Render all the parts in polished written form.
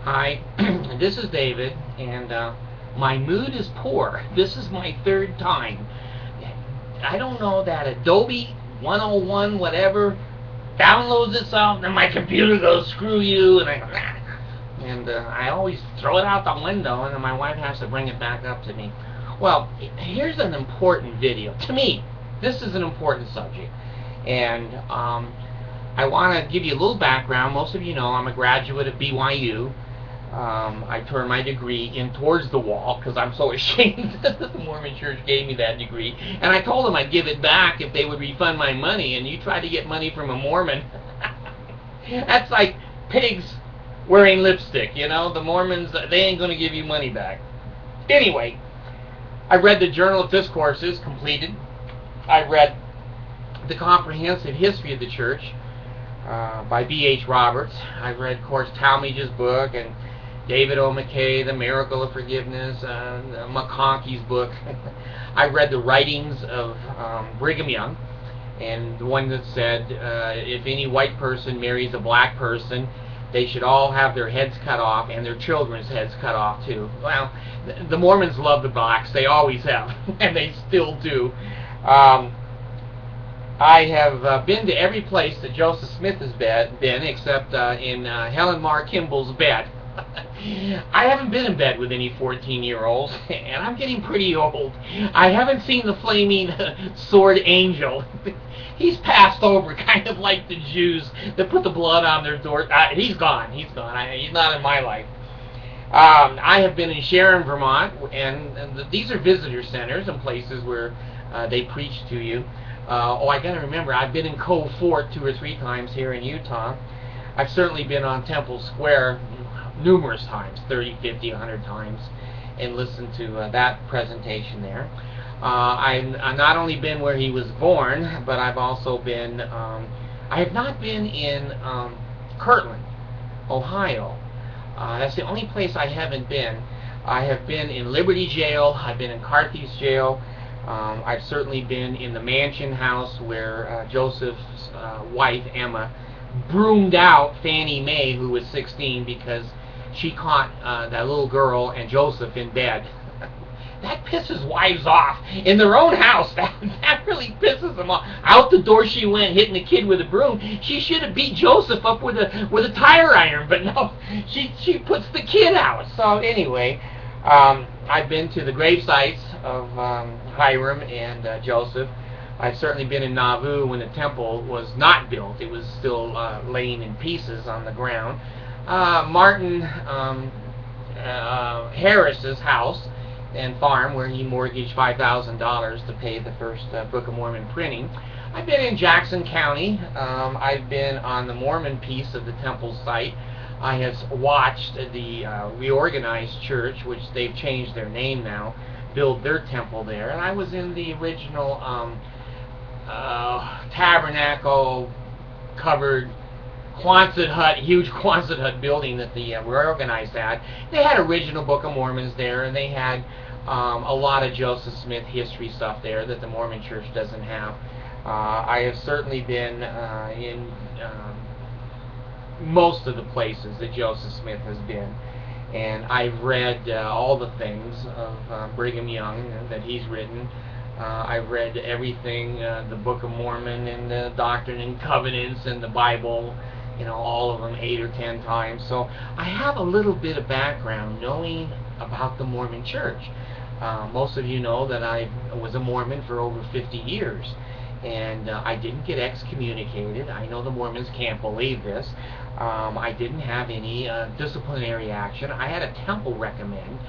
Hi, this is David, and my mood is poor. This is my third time. I don't know that Adobe 101 whatever downloads itself, and my computer goes screw you, and I always throw it out the window, and then my wife has to bring it back up to me. Well, here's an important video to me. This is an important subject, and I want to give you a little background. Most of you know I'm a graduate of BYU. I turned my degree in towards the wall because I'm so ashamed that the Mormon Church gave me that degree. And I told them I'd give it back if they would refund my money. And you try to get money from a Mormon. That's like pigs wearing lipstick, you know. The Mormons, they ain't going to give you money back. Anyway, I read the Journal of Discourses, completed. I read the Comprehensive History of the Church by B.H. Roberts. I've read, of course, Talmage's book and David O. McKay, The Miracle of Forgiveness, McConkey's book. I read the writings of Brigham Young, and the one that said if any white person marries a black person, they should all have their heads cut off and their children's heads cut off too. Well, the Mormons love the blacks. They always have, and they still do. I have been to every place that Joseph Smith has been, except in Helen Mar Kimball's bed. I haven't been in bed with any 14-year-olds, and I'm getting pretty old. I haven't seen the flaming sword angel. He's passed over, kind of like the Jews that put the blood on their door. He's gone. He's gone. He's not in my life. I have been in Sharon, Vermont, and these are visitor centers and places where they preach to you. I got to remember, I've been in Cove Fort 2 or 3 times here in Utah. I've certainly been on Temple Square numerous times, 30, 50, 100 times, and listened to that presentation there. I've not only been where he was born, but I've also been, I have not been in Kirtland, Ohio. That's the only place I haven't been. I have been in Liberty Jail, I've been in Carthage Jail, I've certainly been in the mansion house where Joseph's wife, Emma, broomed out Fannie Mae, who was 16, because she caught that little girl and Joseph in bed. That pisses wives off in their own house. That really pisses them off. Out the door she went, hitting the kid with a broom. She should have beat Joseph up with a tire iron, but no, she puts the kid out. So anyway, I've been to the grave sites of Hiram and Joseph. I've certainly been in Nauvoo when the temple was not built. It was still laying in pieces on the ground. Martin Harris's house and farm, where he mortgaged $5,000 to pay the first Book of Mormon printing. I've been in Jackson County. I've been on the Mormon piece of the temple site. I have watched the reorganized church, which they've changed their name now, build their temple there. And I was in the original tabernacle covered Quonset hut, huge Quonset hut building that the reorganized had. They had original Book of Mormons there, and they had a lot of Joseph Smith history stuff there that the Mormon Church doesn't have. I have certainly been in most of the places that Joseph Smith has been, and I've read all the things of Brigham Young that he's written. I've read everything, the Book of Mormon and the Doctrine and Covenants and the Bible, you know, all of them 8 or 10 times. So I have a little bit of background knowing about the Mormon Church. Most of you know that I was a Mormon for over 50 years, and I didn't get excommunicated. I know the Mormons can't believe this. I didn't have any disciplinary action. I had a temple recommend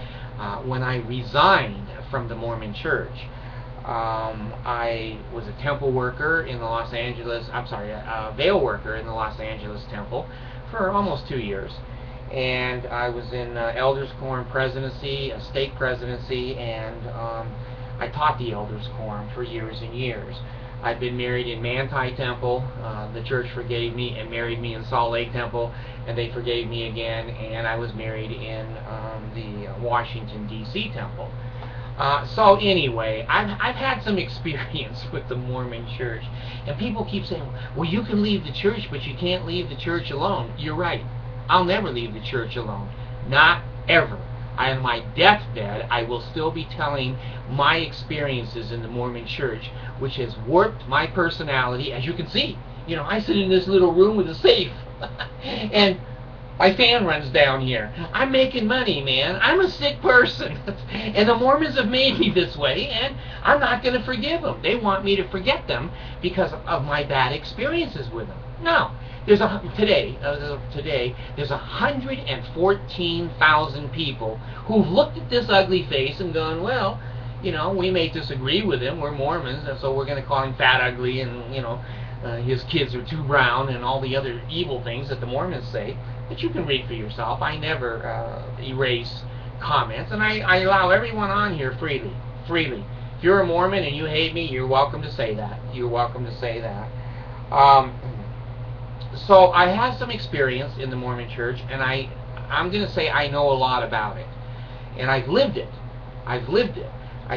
when I resigned from the Mormon Church. I was a temple worker in the Los Angeles, a veil worker in the Los Angeles temple for almost 2 years. And I was in Elders Quorum presidency, a stake presidency, and I taught the Elders Quorum for years and years. I've been married in Manti Temple. The church forgave me and married me in Salt Lake Temple, and they forgave me again, and I was married in the Washington, D.C. Temple. So anyway, I've had some experience with the Mormon Church, and people keep saying, well, you can leave the church, but you can't leave the church alone. You're right. I'll never leave the church alone. Not ever. On my deathbed, I will still be telling my experiences in the Mormon church, which has warped my personality. As you can see, I sit in this little room with a safe, and my fan runs down here. I'm making money, man. I'm a sick person. And the Mormons have made me this way, and I'm not going to forgive them. They want me to forget them because of my bad experiences with them. No. Today, there's 114,000 people who've looked at this ugly face and gone, well, we may disagree with him. We're Mormons, and so we're going to call him fat, ugly, and, his kids are too brown, and all the other evil things that the Mormons say. But you can read for yourself. I never erase comments, and I allow everyone on here freely. If you're a Mormon and you hate me, you're welcome to say that. You're welcome to say that. So I have some experience in the Mormon church, and I'm going to say I know a lot about it. And I've lived it. I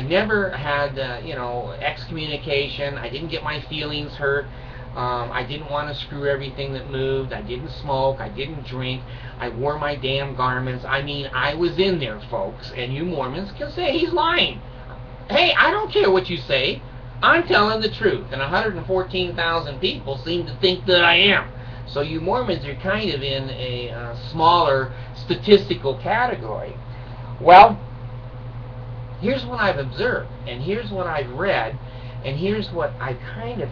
never had, excommunication. I didn't get my feelings hurt. I didn't want to screw everything that moved. I didn't smoke. I didn't drink. I wore my damn garments. I mean, I was in there, folks. And you Mormons can say he's lying. Hey, I don't care what you say. I'm telling the truth. And 114,000 people seem to think that I am. So you Mormons are kind of in a smaller statistical category. Well, here's what I've observed, and here's what I've read, and here's what I kind of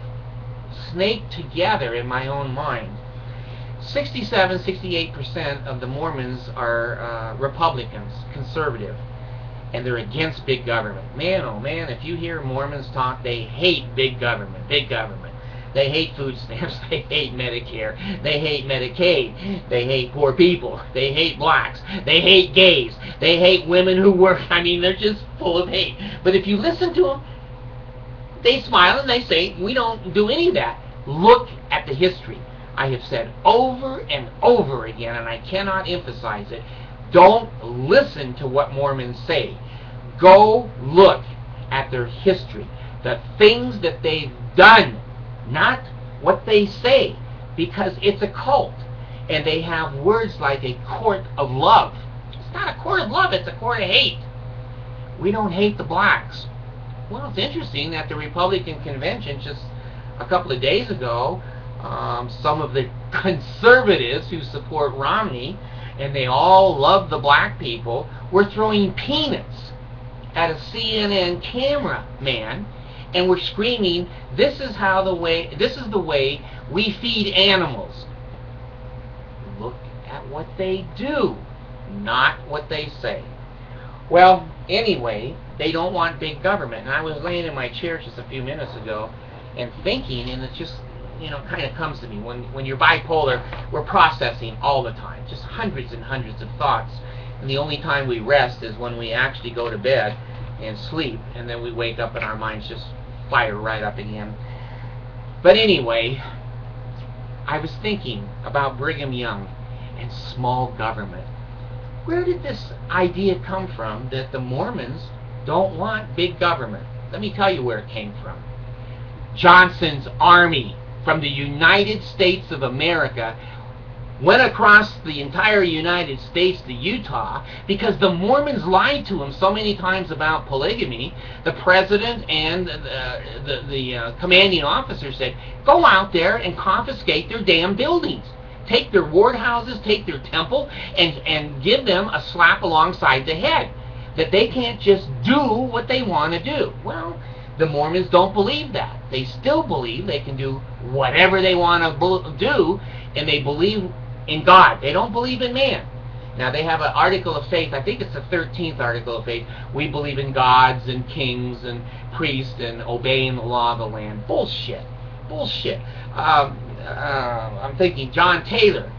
snaked together in my own mind. 68% of the Mormons are Republicans, conservative, and they're against big government. Man, oh man, if you hear Mormons talk, they hate big government. They hate food stamps, they hate Medicare, they hate Medicaid, they hate poor people, they hate blacks, they hate gays, they hate women who work. I mean, they're just full of hate. But if you listen to them, they smile and they say, we don't do any of that. Look at the history. I have said over and over again, and I cannot emphasize it, don't listen to what Mormons say. Go look at their history, the things that they've done, not what they say, because it's a cult, and they have words like a court of love. It's not a court of love, it's a court of hate. We don't hate the blacks. Well, it's interesting that the Republican convention just a couple of days ago, some of the conservatives who support Romney, and they all love the black people, were throwing peanuts at a CNN cameraman, and we're screaming, this is the way we feed animals. Look at what they do, not what they say. Well, anyway, they don't want big government. And I was laying in my chair just a few minutes ago and thinking, and it just, kind of comes to me. When you're bipolar, we're processing all the time, just hundreds and hundreds of thoughts. And the only time we rest is when we actually go to bed and sleep, and then we wake up and our minds just fire right up again. But anyway, I was thinking about Brigham Young and small government. Where did this idea come from that the Mormons don't want big government? Let me tell you where it came from. Johnson's army from the United States of America went across the entire United States to Utah because the Mormons lied to him so many times about polygamy. The president and the commanding officer said, go out there and confiscate their damn buildings. Take their ward houses, take their temple, and give them a slap alongside the head. That they can't just do what they want to do. Well, the Mormons don't believe that. They still believe they can do whatever they want to do, and they believe in God. They don't believe in man. Now, they have an article of faith. I think it's the 13th article of faith. We believe in gods and kings and priests and obeying the law of the land. Bullshit. I'm thinking John Taylor.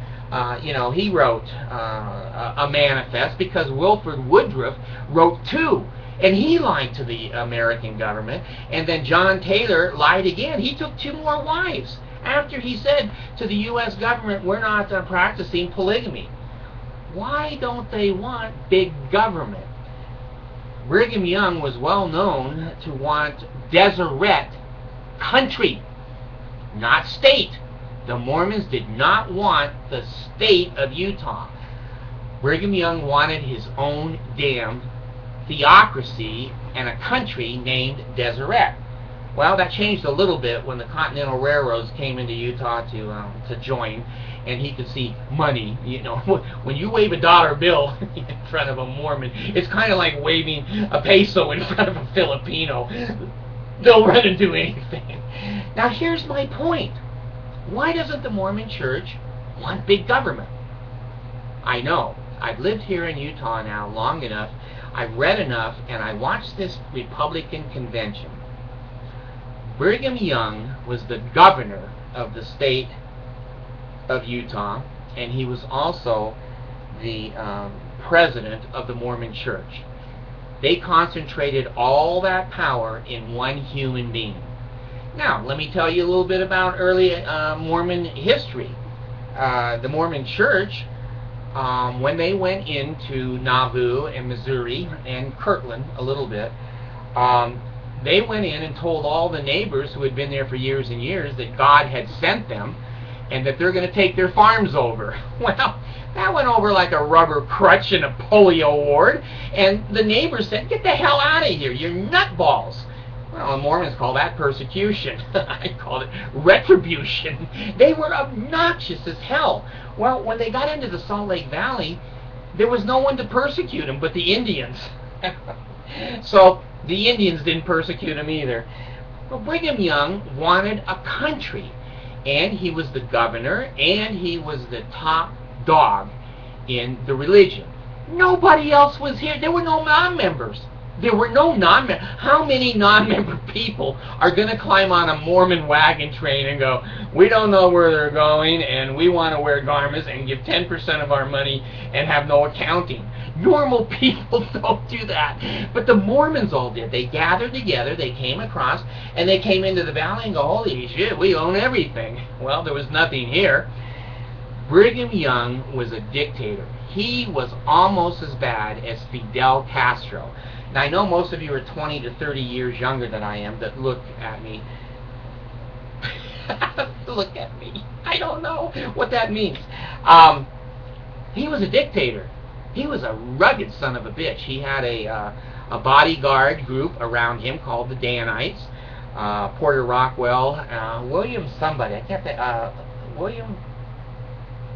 He wrote a manifest because Wilford Woodruff wrote two. And he lied to the American government. And then John Taylor lied again. He took two more wives after he said to the U.S. government, we're not practicing polygamy. Why don't they want big government? Brigham Young was well known to want Deseret country, not state. The Mormons did not want the state of Utah. Brigham Young wanted his own damned theocracy and a country named Deseret. Well, that changed a little bit when the Continental Railroads came into Utah to join, and he could see money. You know, when you wave a dollar bill in front of a Mormon, it's kind of like waving a peso in front of a Filipino. They'll run and do anything. Now, here's my point. Why doesn't the Mormon Church want big government? I know. I've lived here in Utah now long enough. I've read enough, and I watched this Republican convention. Brigham Young was the governor of the state of Utah, and he was also the president of the Mormon Church. They concentrated all that power in one human being. Now, let me tell you a little bit about early Mormon history. The Mormon Church, when they went into Nauvoo and Missouri and Kirtland a little bit, they went in and told all the neighbors who had been there for years and years that God had sent them and that they're going to take their farms over. Well, that went over like a rubber crutch in a polio ward, and the neighbors said, "Get the hell out of here, you're nutballs." Well, the Mormons call that persecution. I call it retribution. They were obnoxious as hell. Well, when they got into the Salt Lake Valley, there was no one to persecute them but the Indians. So the Indians didn't persecute them either. But Brigham Young wanted a country, and he was the governor, and he was the top dog in the religion. Nobody else was here. There were no non-members. There were no non-members. How many non-member people are going to climb on a Mormon wagon train and go, "We don't know where they're going, and we want to wear garments and give 10% of our money and have no accounting"? Normal people don't do that. But the Mormons all did. They gathered together, they came across, and they came into the valley and go, "Holy shit, we own everything." Well, there was nothing here. Brigham Young was a dictator. He was almost as bad as Fidel Castro. Now, I know most of you are 20 to 30 years younger than I am that look at me. Look at me. I don't know what that means. He was a dictator. He was a rugged son of a bitch. He had a bodyguard group around him called the Danites. Porter Rockwell, William somebody. I can't think. William.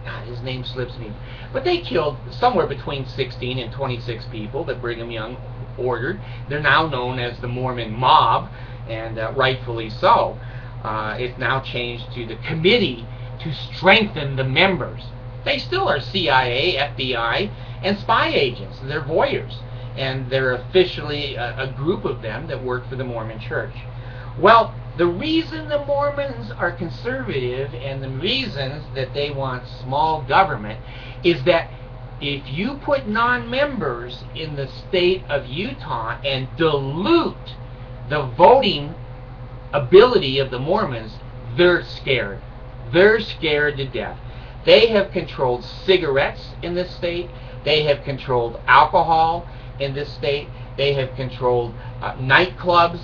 God, his name slips me. But they killed somewhere between 16 and 26 people that Brigham Young ordered. They're now known as the Mormon Mob, and rightfully so. It's now changed to the Committee to Strengthen the Members. They still are CIA, FBI, and spy agents. They're voyeurs, and they're officially a group of them that work for the Mormon Church. Well, the reason the Mormons are conservative and the reasons that they want small government is that if you put non-members in the state of Utah and dilute the voting ability of the Mormons, they're scared. They're scared to death. They have controlled cigarettes in this state. They have controlled alcohol in this state. They have controlled nightclubs,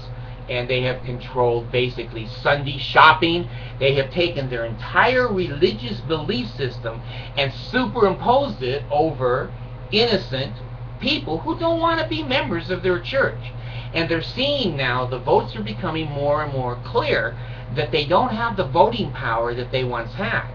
and they have controlled basically Sunday shopping. They have taken their entire religious belief system and superimposed it over innocent people who don't want to be members of their church. And they're seeing now, the votes are becoming more and more clear that they don't have the voting power that they once had.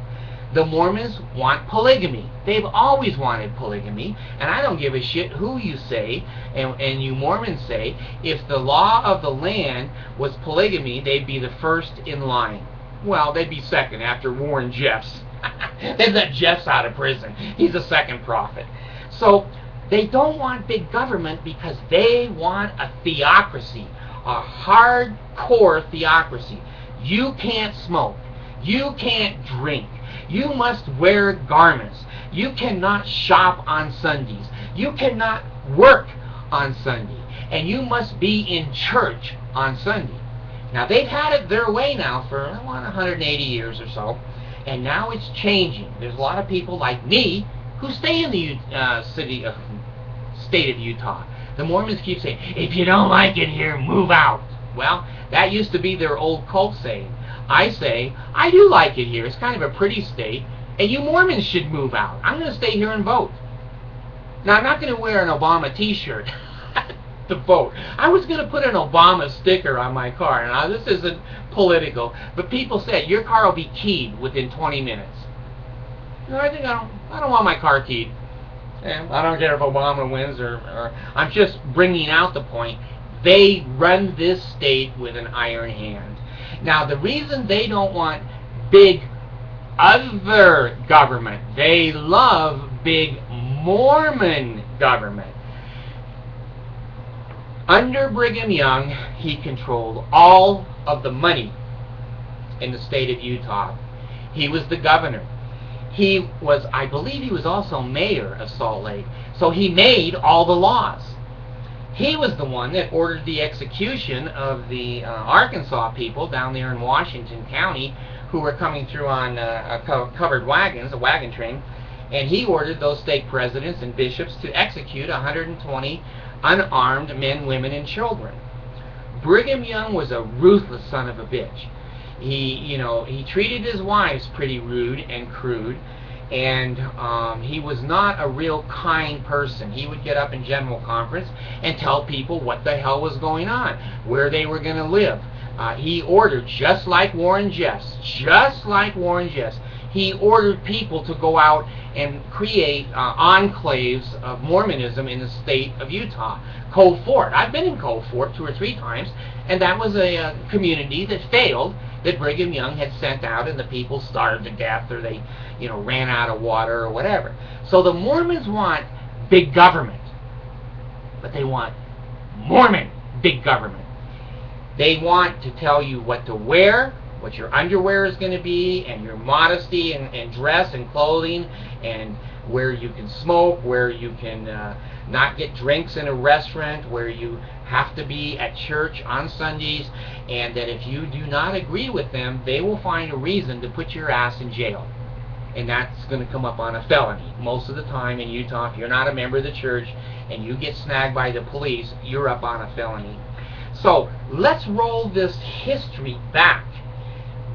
The Mormons want polygamy. They've always wanted polygamy, and I don't give a shit who you say, and you Mormons say, if the law of the land was polygamy, they'd be the first in line. Well, they'd be second after Warren Jeffs. They let Jeffs out of prison. He's a second prophet. So they don't want big government because they want a theocracy, a hardcore theocracy. You can't smoke. You can't drink. You must wear garments. You cannot shop on Sundays. You cannot work on Sunday. And you must be in church on Sunday. Now, they've had it their way now for 180 years or so, and now it's changing. There's a lot of people like me who stay in the state of Utah. The Mormons keep saying, "If you don't like it here, move out." Well, that used to be their old cult saying. I say, I do like it here. It's kind of a pretty state, and you Mormons should move out. I'm going to stay here and vote. Now, I'm not going to wear an Obama t-shirt to vote. I was going to put an Obama sticker on my car. Now, this isn't political, but people said, your car will be keyed within 20 minutes. No, I don't want my car keyed. I don't care if Obama wins or I'm just bringing out the point. They run this state with an iron hand. Now, the reason they don't want big other government, they love big Mormon government. Under Brigham Young, he controlled all of the money in the state of Utah. He was the governor. He was, I believe he was also mayor of Salt Lake. So he made all the laws. He was the one that ordered the execution of the Arkansas people down there in Washington County who were coming through on covered wagons, a wagon train. And he ordered those stake presidents and bishops to execute 120 unarmed men, women, and children. Brigham Young was a ruthless son of a bitch. He treated his wives pretty rude and crude, and he was not a real kind person. He would get up in general conference and tell people what the hell was going on, where they were going to live. He ordered, just like Warren Jeffs, he ordered people to go out and create enclaves of Mormonism in the state of Utah. Cove Fort. I've been in Cove Fort 2 or 3 times, and that was a community that failed, that Brigham Young had sent out, and the people starved to death, or they, ran out of water or whatever. So the Mormons want big government, but they want Mormon big government. They want to tell you what to wear, what your underwear is going to be, and your modesty and dress and clothing, and where you can smoke, where you can not get drinks in a restaurant, where you have to be at church on Sundays, and that if you do not agree with them, they will find a reason to put your ass in jail. And that's going to come up on a felony. Most of the time in Utah, if you're not a member of the church and you get snagged by the police, you're up on a felony. So let's roll this history back.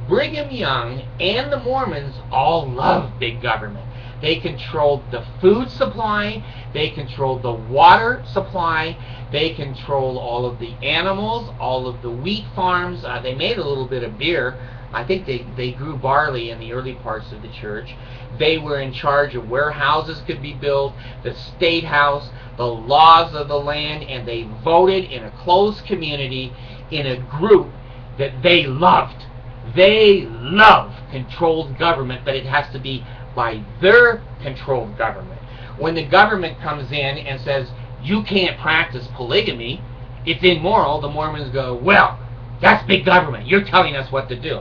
Brigham Young and the Mormons all love big government. They controlled the food supply, they controlled the water supply, they controlled all of the animals, all of the wheat farms. They made a little bit of beer. I think they grew barley in the early parts of the church. They were in charge of where houses could be built, the state house, the laws of the land, and they voted in a closed community in a group that they loved. They love controlled government, but it has to be by their controlled government. When the government comes in and says, you can't practice polygamy, it's immoral, the Mormons go, well, that's big government. You're telling us what to do.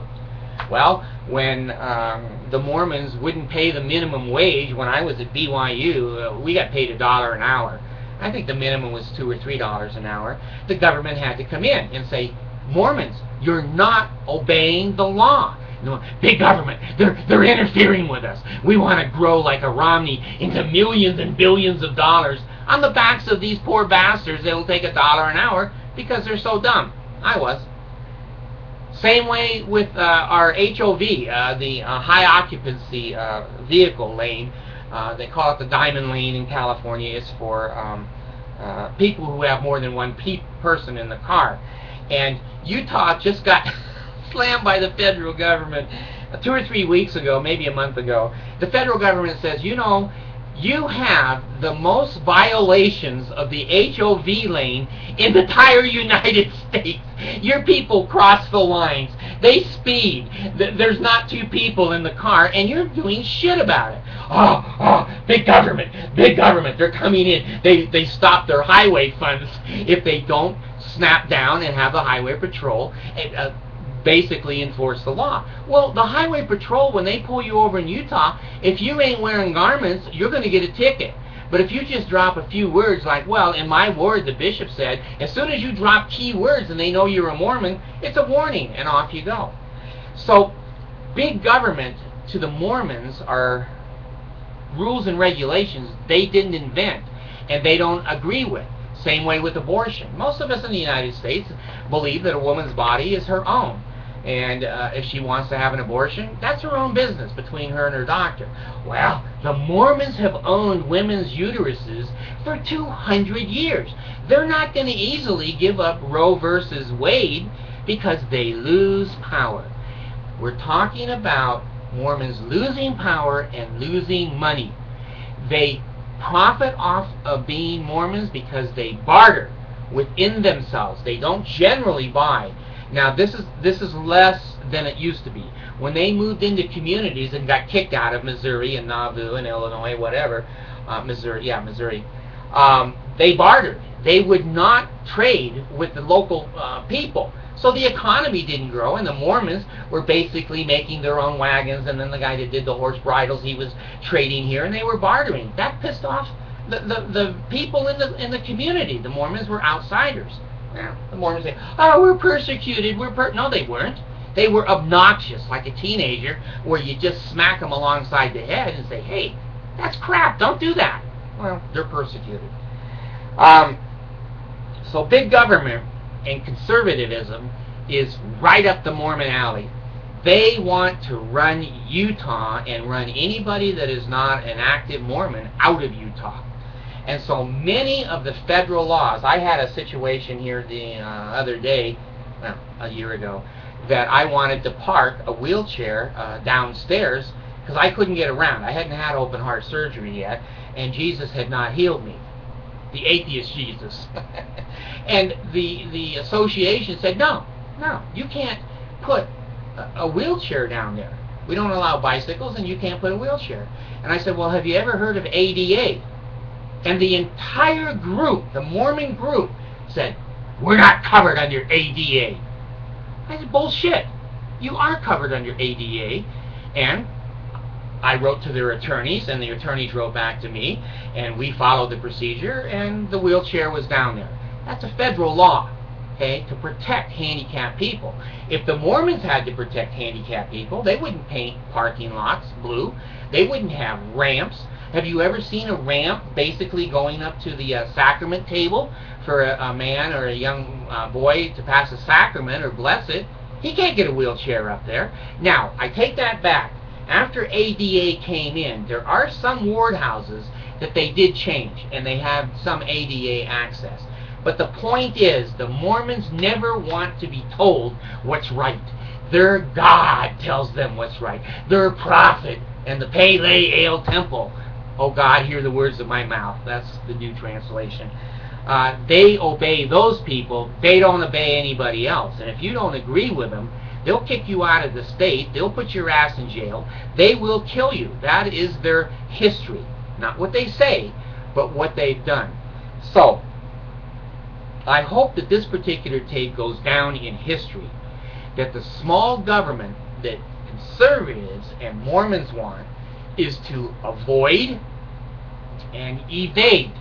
Well, when the Mormons wouldn't pay the minimum wage when I was at BYU, we got paid $1 an hour. I think the minimum was $2 or $3 an hour. The government had to come in and say, Mormons, you're not obeying the law. Big government, they're interfering with us. We want to grow like a Romney into millions and billions of dollars on the backs of these poor bastards that will take $1 an hour because they're so dumb. I was. Same way with our HOV, the high occupancy vehicle lane. They call it the Diamond Lane in California. It's for people who have more than one person in the car. And Utah just got slammed by the federal government 2 or 3 weeks ago, maybe a month ago. The federal government says, you have the most violations of the HOV lane in the entire United States. Your people cross the lines. They speed. There's not 2 people in the car, and you're doing shit about it. Oh, big government, big government. They're coming in. They stop their highway funds if they don't snap down and have the highway patrol basically enforce the law. Well, the highway patrol, when they pull you over in Utah, if you ain't wearing garments, you're going to get a ticket. But if you just drop a few words like, well, in my ward, the bishop said, as soon as you drop key words and they know you're a Mormon, it's a warning, and off you go. So, big government to the Mormons are rules and regulations they didn't invent, and they don't agree with. Same way with abortion. Most of us in the United States believe that a woman's body is her own. And if she wants to have an abortion, that's her own business between her and her doctor. Well, the Mormons have owned women's uteruses for 200 years. They're not going to easily give up Roe versus Wade because they lose power. We're talking about Mormons losing power and losing money. They profit off of being Mormons because they barter within themselves. They don't generally buy. Now this is less than it used to be. When they moved into communities and got kicked out of Missouri and Nauvoo and Illinois, whatever, Missouri, they bartered. They would not trade with the local people. So the economy didn't grow, and the Mormons were basically making their own wagons, and then the guy that did the horse bridles, he was trading here, and they were bartering. That pissed off the people in the community. The Mormons were outsiders. Now, the Mormons say, oh, we're persecuted. No, they weren't. They were obnoxious, like a teenager, where you just smack them alongside the head and say, hey, that's crap. Don't do that. Well, they're persecuted. So big government and conservatism is right up the Mormon alley. They want to run Utah and run anybody that is not an active Mormon out of Utah. And so many of the federal laws, I had a situation here the other day, well, a year ago, that I wanted to park a wheelchair downstairs because I couldn't get around. I hadn't had open heart surgery yet, and Jesus had not healed me. The atheist Jesus. And the association said, no, you can't put a wheelchair down there. We don't allow bicycles, and you can't put a wheelchair. And I said, well, have you ever heard of ADA? And the entire group, the Mormon group, said, we're not covered under ADA. I said, bullshit. You are covered under ADA. And I wrote to their attorneys, and the attorneys wrote back to me, and we followed the procedure, and the wheelchair was down there. That's a federal law, okay, to protect handicapped people. If the Mormons had to protect handicapped people, they wouldn't paint parking lots blue. They wouldn't have ramps. Have you ever seen a ramp basically going up to the sacrament table for a man or a young boy to pass a sacrament or bless it? He can't get a wheelchair up there. Now, I take that back. After ADA came in, there are some ward houses that they did change, and they have some ADA access. But the point is, the Mormons never want to be told what's right. Their God tells them what's right. Their prophet and the Pele Ale Temple. Oh God, hear the words of my mouth. That's the new translation. They obey those people. They don't obey anybody else. And if you don't agree with them, they'll kick you out of the state. They'll put your ass in jail. They will kill you. That is their history. Not what they say, but what they've done. So, I hope that this particular tape goes down in history, that the small government that conservatives and Mormons want is to avoid and evade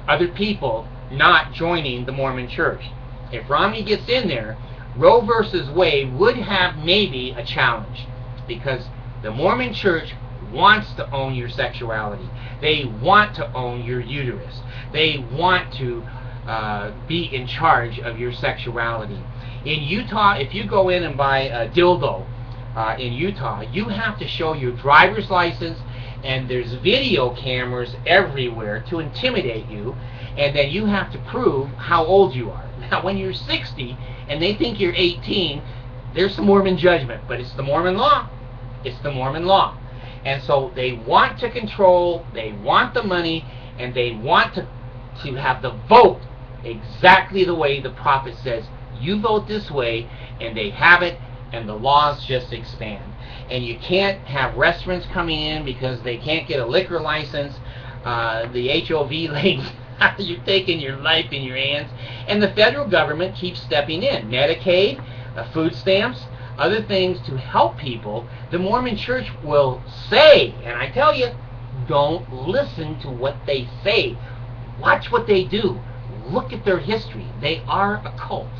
other people not joining the Mormon church. If Romney gets in there, Roe versus Wade would have maybe a challenge, because the Mormon church wants to own your sexuality. They want to own your uterus. They want to be in charge of your sexuality. In Utah, if you go in and buy a dildo in Utah, you have to show your driver's license, and there's video cameras everywhere to intimidate you, and then you have to prove how old you are. Now, when you're 60 and they think you're 18, there's some Mormon judgment, but it's the Mormon law. It's the Mormon law. And so they want to control, they want the money, and they want to have the vote exactly the way the prophet says. You vote this way, and they have it, and the laws just expand. And you can't have restaurants coming in because they can't get a liquor license. The HOV lady, you're taking your life in your hands. And the federal government keeps stepping in. Medicaid, food stamps, other things to help people. The Mormon church will say, and I tell you, don't listen to what they say. Watch what they do. Look at their history. They are a cult.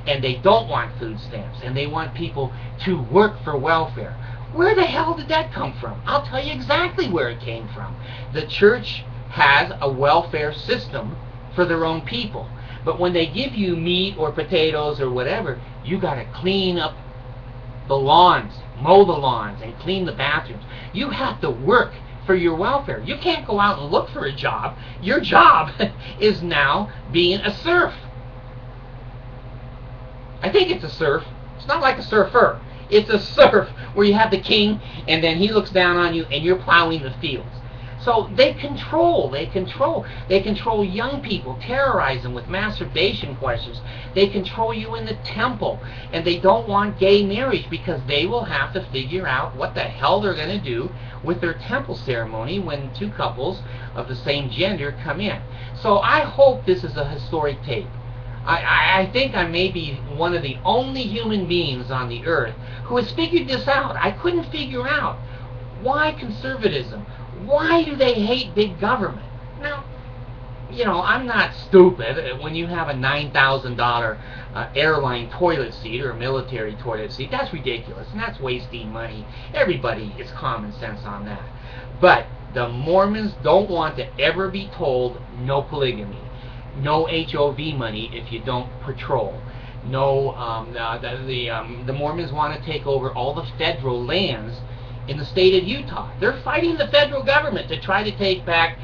And they don't want food stamps. And they want people to work for welfare. Where the hell did that come from? I'll tell you exactly where it came from. The church has a welfare system for their own people. But when they give you meat or potatoes or whatever, you got to clean up the lawns, mow the lawns, and clean the bathrooms. You have to work for your welfare. You can't go out and look for a job. Your job is now being a serf. I think it's a serf. It's not like a surfer. It's a serf where you have the king and then he looks down on you and you're plowing the fields. So they control young people, terrorize them with masturbation questions. They control you in the temple, and they don't want gay marriage because they will have to figure out what the hell they're going to do with their temple ceremony when two couples of the same gender come in. So I hope this is a historic tape. I think I may be one of the only human beings on the earth who has figured this out. I couldn't figure out why conservatism. Why do they hate big government? Now, you know, I'm not stupid. When you have a $9,000 airline toilet seat or a military toilet seat, that's ridiculous, and that's wasting money. Everybody is common sense on that. But the Mormons don't want to ever be told no polygamy, no HOV money if you don't patrol. No, the Mormons want to take over all the federal lands in the state of Utah. They're fighting the federal government to try to take back,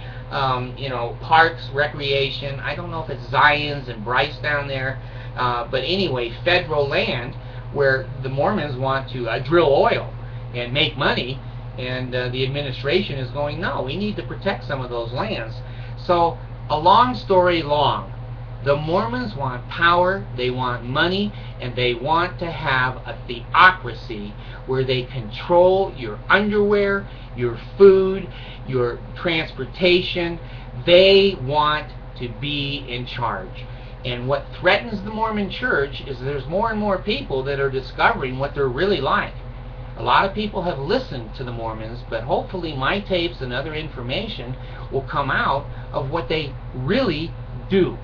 you know, parks, recreation. I don't know if it's Zion's and Bryce down there, but anyway, federal land where the Mormons want to drill oil and make money, and the administration is going, no, we need to protect some of those lands. So, a long story long, the Mormons want power, they want money, and they want to have a theocracy where they control your underwear, your food, your transportation. They want to be in charge. And what threatens the Mormon church is there's more and more people that are discovering what they're really like. A lot of people have listened to the Mormons, but hopefully my tapes and other information will come out of what they really do.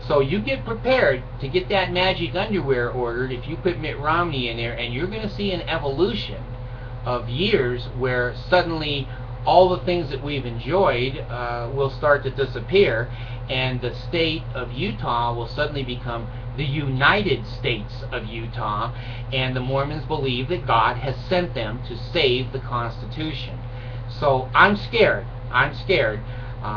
So you get prepared to get that magic underwear ordered if you put Mitt Romney in there, and you're going to see an evolution of years where suddenly all the things that we've enjoyed will start to disappear, and the state of Utah will suddenly become the United States of Utah, and the Mormons believe that God has sent them to save the Constitution. So I'm scared. I'm scared.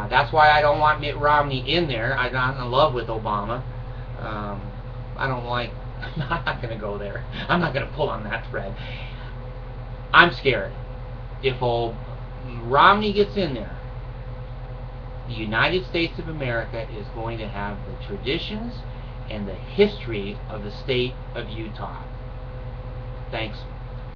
That's why I don't want Mitt Romney in there. I'm not in love with Obama. I don't like... I'm not going to go there. I'm not going to pull on that thread. I'm scared. If old Romney gets in there, the United States of America is going to have the traditions and the history of the state of Utah. Thanks.